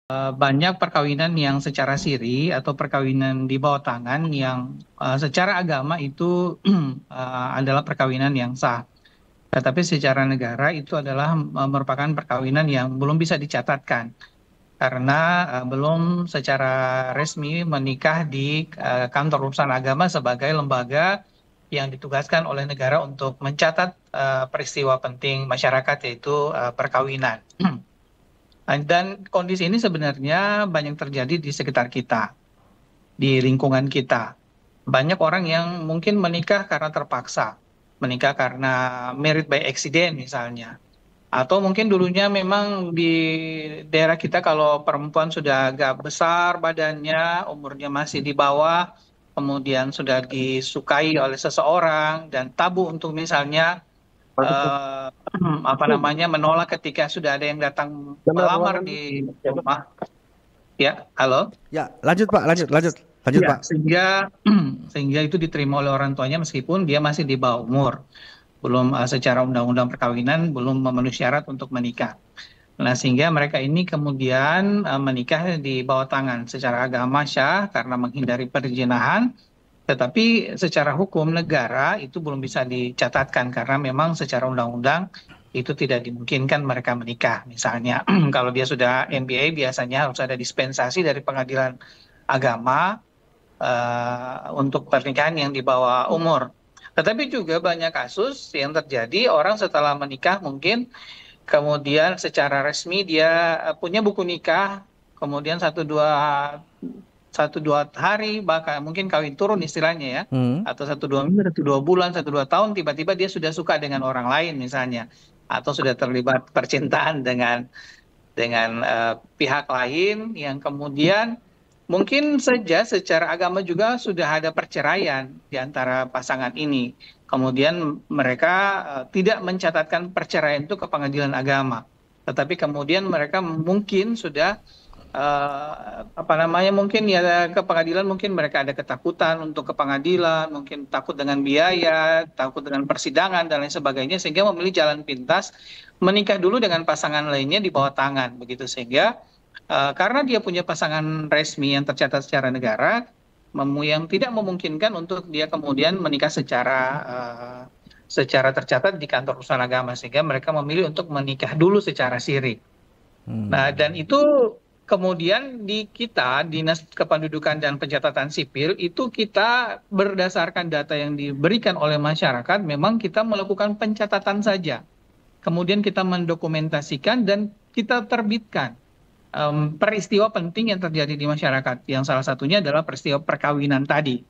Banyak perkawinan yang secara siri atau perkawinan di bawah tangan yang secara agama itu adalah perkawinan yang sah. Tetapi secara negara itu adalah merupakan perkawinan yang belum bisa dicatatkan karena belum secara resmi menikah di kantor urusan agama sebagai lembaga yang ditugaskan oleh negara untuk mencatat peristiwa penting masyarakat yaitu perkawinan. Dan kondisi ini sebenarnya banyak terjadi di sekitar kita, di lingkungan kita. Banyak orang yang mungkin menikah karena terpaksa, menikah karena married by accident misalnya. Atau mungkin dulunya memang di daerah kita kalau perempuan sudah agak besar badannya, umurnya masih di bawah, kemudian sudah disukai oleh seseorang dan tabu untuk misalnya eh, apa namanya menolak ketika sudah ada yang datang melamar di rumah. Ya, halo. Ya, lanjut Pak, lanjut Ya, Pak. sehingga sehingga itu diterima oleh orang tuanya meskipun dia masih di bawah umur, belum secara undang-undang perkawinan belum memenuhi syarat untuk menikah. Nah, sehingga mereka ini kemudian menikah di bawah tangan secara agama syah karena menghindari perzinahan, tetapi secara hukum negara itu belum bisa dicatatkan karena memang secara undang-undang itu tidak dimungkinkan mereka menikah. Misalnya kalau dia sudah MBA biasanya harus ada dispensasi dari pengadilan agama untuk pernikahan yang di bawah umur. Tetapi juga banyak kasus yang terjadi orang setelah menikah mungkin kemudian secara resmi dia punya buku nikah, kemudian satu dua hari bahkan mungkin kawin turun istilahnya ya, Hmm. atau 1 2 minggu, 1 2 bulan, 1 2 tahun tiba-tiba dia sudah suka dengan orang lain misalnya, atau sudah terlibat percintaan dengan pihak lain yang kemudian mungkin saja secara agama juga sudah ada perceraian di antara pasangan ini. Kemudian mereka tidak mencatatkan perceraian itu ke pengadilan agama. Tetapi kemudian mereka mungkin sudah apa namanya mungkin ya ke pengadilan mungkin mereka ada ketakutan untuk ke pengadilan, mungkin takut dengan biaya, takut dengan persidangan dan lain sebagainya sehingga memilih jalan pintas menikah dulu dengan pasangan lainnya di bawah tangan begitu sehingga karena dia punya pasangan resmi yang tercatat secara negara yang tidak memungkinkan untuk dia kemudian menikah secara tercatat di kantor urusan agama sehingga mereka memilih untuk menikah dulu secara siri. Nah, dan itu kemudian di kita, Dinas Kependudukan dan Pencatatan Sipil, itu kita berdasarkan data yang diberikan oleh masyarakat, memang kita melakukan pencatatan saja. Kemudian kita mendokumentasikan dan kita terbitkan peristiwa penting yang terjadi di masyarakat, yang salah satunya adalah peristiwa perkawinan tadi.